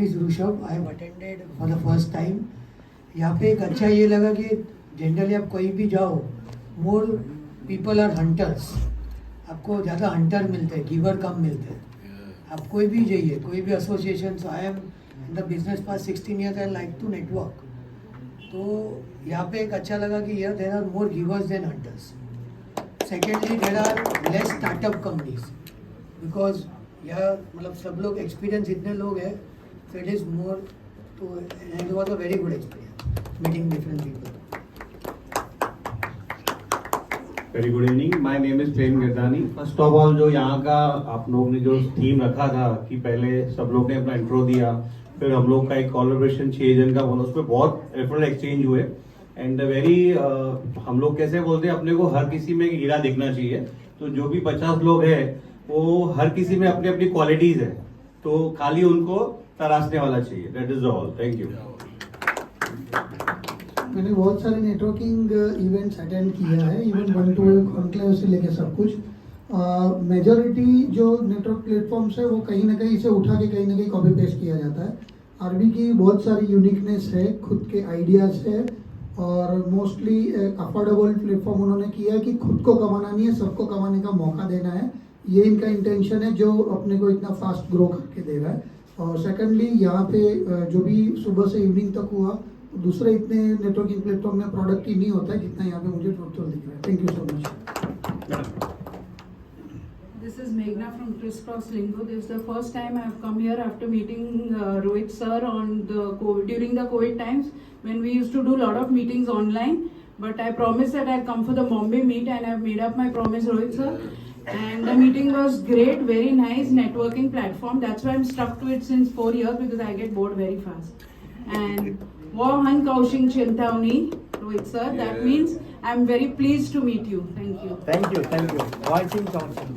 is Rushabh. I have attended for the first time. यहाँ पे एक अच्छा ये लगा कि जनरली आप कहीं भी जाओ, मोर पीपल आर हंटर्स. आपको ज़्यादा हंटर मिलते हैं, गिवर कम मिलते हैं. आप कोई भी जाइए, कोई भी association. So I am in the business past 16 years. I like to network. तो यहाँ पे एक अच्छा लगा कि यार there are more givers than hunters. Secondly there are less startup companies because यहाँ मतलब सब लोग एक्सपीरियंस इतने लोग हैं. सो इट इज़ मोर तो it was a very good experience meeting different people. Very good evening. My name is Prem Girdani. First of all जो यहाँ का आप लोग ने जो थीम रखा था कि पहले सब लोग ने अपना इंट्रो दिया, फिर हम लोग का एक कोलैबोरेशन 6 जन का बोला, उसमें बहुत रेफरल एक्सचेंज हुए एंड वेरी हम लोग कैसे बोलते हैं अपने को हर किसी में एक हीरा दिखना चाहिए. तो जो भी 50 लोग हैं वो हर किसी में अपनी अपनी क्वालिटीज है, तो खाली उनको तराशने वाला चाहिए. That is all. Thank you. मैंने बहुत सारे नेटवर्किंग इवेंट्स अटेंड किया है, इवन 1 to 1 कॉन्क्लेव से लेके सब कुछ. मेजॉरिटी जो नेटवर्क प्लेटफॉर्म्स है वो कहीं ना कहीं से उठा के कहीं ना कहीं कॉपी पेस्ट किया जाता है. आरबी की बहुत सारी यूनिकनेस है, खुद के आइडियाज़ है और मोस्टली अफोर्डेबल प्लेटफॉर्म उन्होंने किया है कि खुद को कमाना नहीं है, सबको कमाने का मौका देना है. ये इनका इंटेंशन है जो अपने को इतना फास्ट ग्रो करके दे रहा है. और सेकेंडली यहाँ पे जो भी सुबह से इवनिंग तक हुआ, दूसरे इतने नेटवर्किंग प्लेटफॉर्म में प्रोडक्ट ही नहीं होता है जितना यहाँ पे मुझे टोटल दिख रहा है. Thank you so much. This is Meghna from Crisscross Lingo. This is the first time I have come here after meeting Rohit sir on the COVID, during the COVID times when we used to do a lot of meetings online. But I promised that I'd come for the Bombay meet and I've made up my promise, Rohit sir. And the meeting was great, very nice networking platform. That's why I'm stuck to it since 4 years because I get bored very fast. And Wahan Kaushing Chintavani, Rohit sir. That means I'm very pleased to meet you. Thank you. Thank you, thank you. Watching Johnson.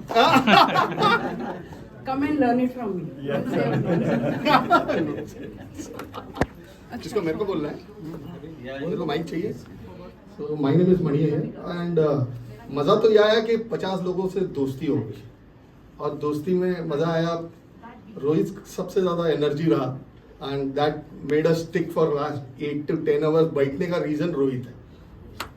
Come and learn it from me. जिसको मेरे को बोलना है, मेरे को mic चाहिए. So my name is Mani है and मज़ा तो यह आया कि 50 लोगों से दोस्ती हो गई और दोस्ती में मज़ा आया. रोहित सबसे ज़्यादा एनर्जी रहा and that made us stick for last 8 to 10 hours. बैठने का रीज़न रोहित है.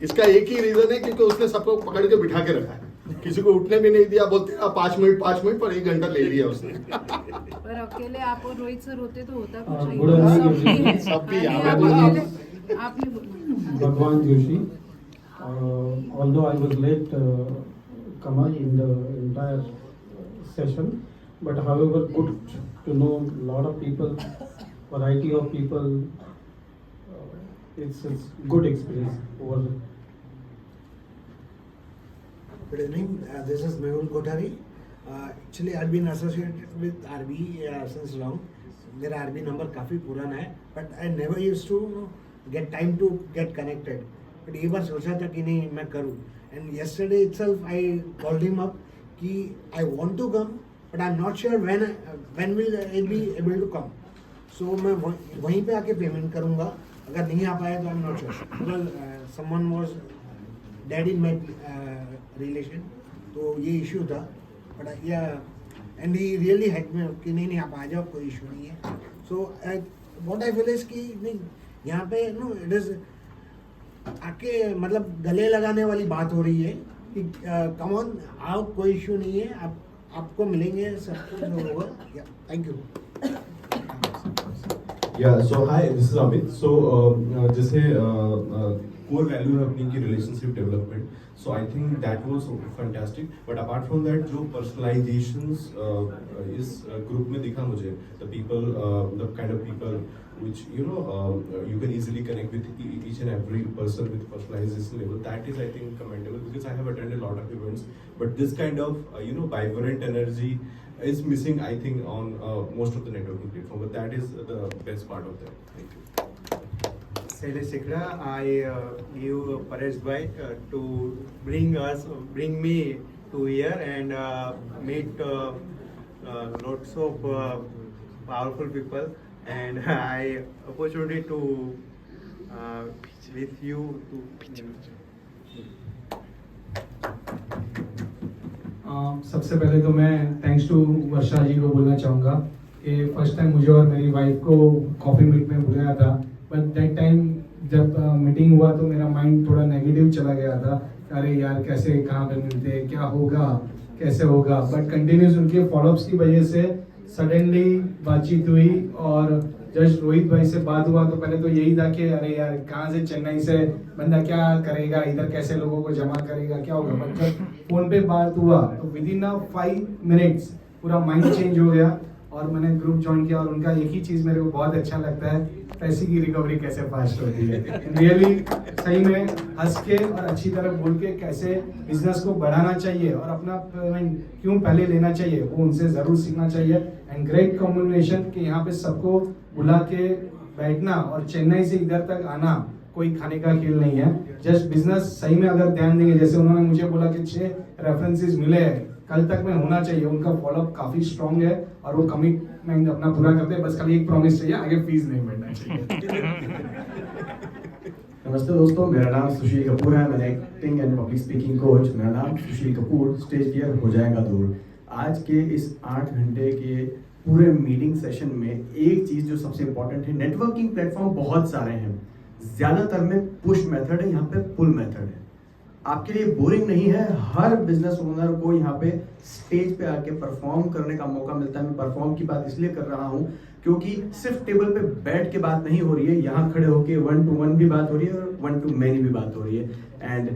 इसका एक ही रीज़न है क्योंकि उसने सबको पकड़ के बिठा के रखा है, किसी को उठने भी नहीं दिया. बोलते हैं 5 मिनट पर 1 घंटा ले लिया उसने. पर अकेले आप और रोहित सर होते तो होता कुछ नहीं. सब भी आपने Bhagwan Joshi. Although I was late comer in the entire session, but however good to know a lot of people, variety of people. It's good experience over there. Good evening. This is Mehul Kothari. Actually, I've been associated with RB since long. मेरा RB number काफ़ी पुराना है, but I never used to get time to get connected. But एक बार सोचा था कि नहीं मैं करूँ. And yesterday itself I called him up कि I want to come, but I'm not sure when will I be able to come. So मैं वहीं पे आके पेमेंट करूँगा. अगर नहीं आ पाया तो I'm not sure. Because someone was dead in my relation, तो ये इशू था. But yeah, and he really helped me कि नहीं आप आ जाओ, कोई इशू नहीं है. So what I feel is कि नहीं यहाँ पे नो इट इज आके मतलब गले लगाने वाली बात हो रही है कि कम ऑन आओ, कोई इशू नहीं है, आपको मिलेंगे, सब कुछ होगा. Thank you. Yeah, so hi, this is Amit. So जैसे core value है अपनी की relationship development. So I think that was fantastic. But apart from that, जो personalizations इस group में दिखा मुझे, the people, the kind of people which you can easily connect with each and every person with personalization level. That is I think commendable because I have attended a lot of events, but this kind of vibrant energy is missing I think on most of the networking platform. But that is the best part of that. Thank you. Shailesh Sikra, I give Paresh Bhai to bring me to here and meet lots of powerful people, and I opportunity to with you to. सबसे पहले तो मैं thanks to वर्षा जी को बोलना चाहूँगा कि first time मुझे और मेरी वाइफ को कॉफ़ी मीट में बुलाया था, बट दैट टाइम जब मीटिंग हुआ तो मेरा माइंड थोड़ा नेगेटिव चला गया था, अरे यार कैसे कहाँ पे मिलते, क्या होगा, कैसे होगा। बट कंटिन्यूस उनके फॉलोअप्स की वजह से सडनली बातचीत हुई और जस्ट रोहित भाई से बात हुआ तो पहले तो यही था कि अरे यार कहाँ से, चेन्नई से बंदा क्या करेगा इधर, कैसे लोगों को जमा करेगा, क्या होगा। बट जब फोन पे बात हुआ तो विद इन 5 मिनट्स पूरा माइंड चेंज हो गया और मैंने ग्रुप ज्वाइन किया। और उनका एक ही चीज़ मेरे को बहुत अच्छा लगता है, पैसे की रिकवरी कैसे फास्ट होती है। रियली सही में हंस के और अच्छी तरह बोल के कैसे बिजनेस को बढ़ाना चाहिए और अपना पेमेंट क्यों पहले लेना चाहिए वो उनसे ज़रूर सीखना चाहिए। एंड ग्रेट कॉम्बिनेशन कि यहाँ पे सबको बुला के बैठना और चेन्नई से इधर तक आना कोई खाने का खेल नहीं है। जस्ट बिजनेस सही में अगर ध्यान देंगे, जैसे उन्होंने मुझे बोला कि 6 रेफरेंसेस मिले हैं, कल तक में होना चाहिए। उनका फॉलोअप काफी स्ट्रांग है और वो कमिटमेंट अपना पूरा करते हैं। बस खाली एक प्रॉमिस चाहिए, आगे फीस नहीं बढ़ना चाहिए। नमस्ते दोस्तों, मेरा नाम सुशील कपूर है। मैं acting and public speaking coach. मेरा नाम सुशील कपूर, स्टेज फियर हो जाएगा दूर। आज के इस 8 घंटे के पूरे मीटिंग सेशन में एक चीज़ जो सबसे इम्पोर्टेंट है, नेटवर्किंग प्लेटफॉर्म बहुत सारे हैं, ज़्यादातर में पुश मेथड है, यहाँ पे पुल मेथड है। आपके लिए बोरिंग नहीं है। हर बिजनेस ओनर को यहाँ पे स्टेज पे आके परफॉर्म करने का मौका मिलता है। मैं परफॉर्म की बात इसलिए कर रहा हूँ क्योंकि सिर्फ टेबल पे बैठ के बात नहीं हो रही है, यहाँ खड़े होके 1 to 1 भी बात हो रही है और 1 to many भी बात हो रही है। And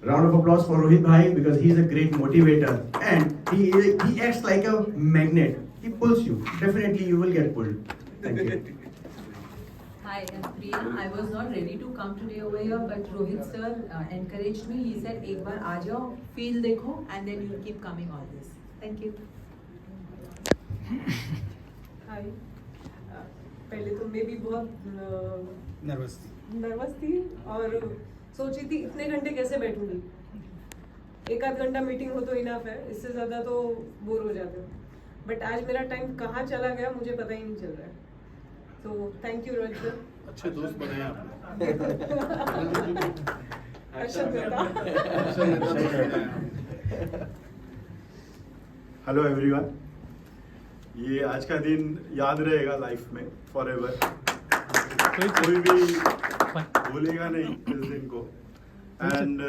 round of applause for Rohit भाई because he is a great motivator and he acts like a magnet. He pulls you. Definitely you will get pulled. Thank you. Hi, I'm Priya. I was not ready to come today over here, but Rohit sir encouraged me. He said, "एक बार आ जाओ, feel देखो, and then you'll keep coming always." Thank you. Hi. पहले तो मैं भी बहुत nervous थी और सोची थी इतने घंटे कैसे बैठूंगी। 1-8 घंटा मीटिंग हो तो इनफ है, इससे ज़्यादा तो बोर हो जाते हो। बट आज मेरा टाइम कहाँ चला गया मुझे पता ही नहीं चल रहा है। तो थैंक यू रोहित सर। अच्छे दोस्त बनाए आपने। हेलो एवरीवन, ये आज का दिन याद रहेगा लाइफ में फॉर एवर। कोई भी भूलेगा नहीं इस दिन को। And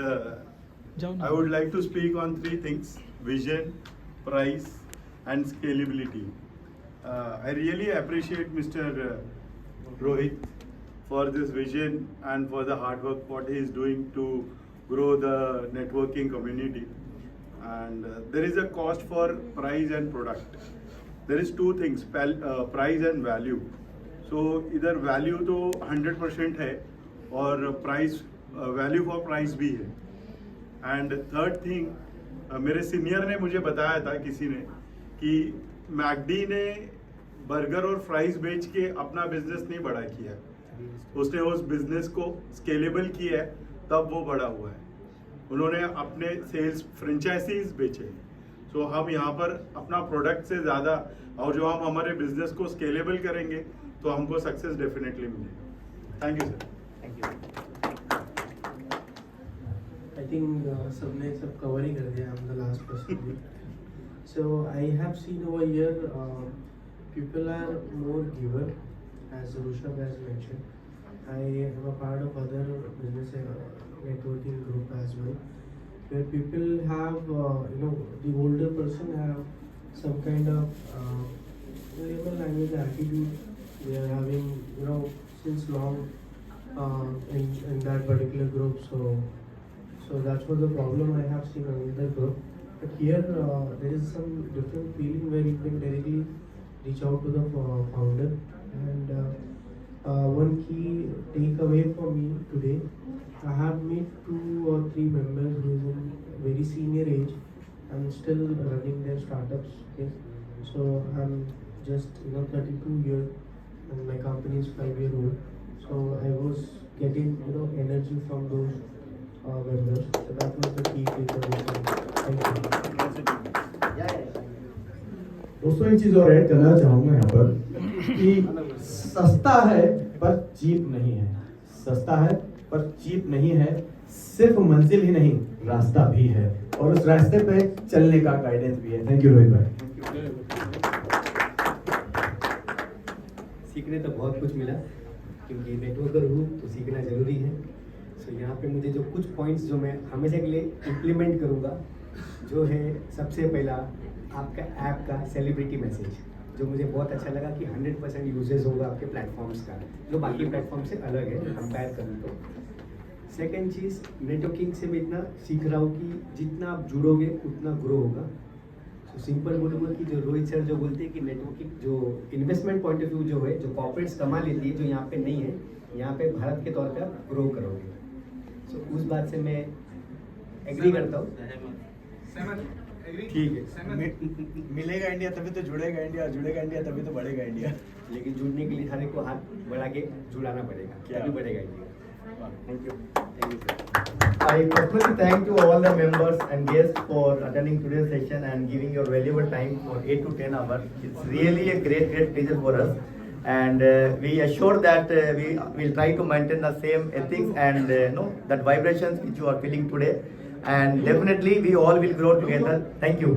I would like to speak on 3 things: vision, price and scalability. I really appreciate Mr. Rohit for this vision and for the hard work what he is doing to grow the networking community. And there is a cost for price and product. There is 2 things, price and value. So either value तो 100% है और price value for price भी है. And third thing, मेरे senior ने मुझे बताया था किसी ने कि मैकडी ने बर्गर और फ्राइज बेच के अपना बिजनेस नहीं बड़ा किया, उसने उस बिजनेस को स्केलेबल किया है, तब वो बड़ा हुआ है। उन्होंने अपने सेल्स फ्रेंचाइजीज बेचे। सो हम यहाँ पर अपना प्रोडक्ट से ज़्यादा और जो हम हमारे बिजनेस को स्केलेबल करेंगे तो हमको सक्सेस डेफिनेटली मिलेगा। Thank you sir. Thank you. I think सबने सब कवर ही कर दिया। I am the last person. So I have seen over here people are more giver, as Rushabh has mentioned. I am a part of other business networking group as well, where people have the older person have some kind of label language attitude they are having since long in that particular group. So that's what the problem I have seen in the group. But here there is some different feeling where you can directly reach out to the founder. And one key takeaway for me today, I have met 2 or 3 members who is in very senior age and still running their startups. Okay? So I'm just 32 years and my company is 5-year-old. So I was getting energy from those members. So that was the key takeaway. दोस्तों एक चीज और add करना चाहूंगा यहाँ पर कि सस्ता है पर चीप नहीं है। सस्ता है पर चीप नहीं है, सिर्फ मंजिल ही नहीं रास्ता भी है और उस रास्ते पे चलने का गाइडेंस भी है। थैंक यू रोहित भाई। सीखने तो बहुत कुछ मिला, क्योंकि नेटवर्कर हूँ तो सीखना ज़रूरी है। सो यहाँ पे मुझे जो कुछ पॉइंट्स जो मैं हमेशा के लिए इम्प्लीमेंट करूँगा, जो है सबसे पहला आपका ऐप का सेलिब्रिटी मैसेज, जो मुझे बहुत अच्छा लगा कि 100% यूजेस होगा आपके प्लेटफॉर्म्स का, जो बाकी प्लेटफॉर्म से अलग है कंपेयर करूँ तो। सेकेंड चीज़, नेटवर्किंग से मैं इतना सीख रहा हूँ कि जितना आप जुड़ोगे उतना ग्रो होगा। तो सिंपल बोलूँगा कि जो रोहित सर जो बोलते हैं कि नेटवर्किंग जो इन्वेस्टमेंट पॉइंट ऑफ व्यू जो है, जो कॉर्पोरेट्स कमा लेती है, जो यहाँ पे नहीं है, यहाँ पे भारत के तौर पे आप ग्रो करोगे। सो उस बात से मैं एग्री करता हूँ। ठीक है, मिलेगा इंडिया तभी तो जुड़ेगा इंडिया, जुड़ेगा इंडिया तभी तो बढ़ेगा इंडिया। लेकिन जुड़ने के लिए सारे को हाथ बढ़ा के जुड़ाना पड़ेगा, तभी बढ़ेगा India. Thank you sir. I personally thank to all the members and guests for attending today's session and giving your valuable time for 8 to 10 hours. It's really a great pleasure for us, and we assure that we will try to maintain the same ethics and that vibrations which you are feeling today, and definitely we all will grow together. Thank you.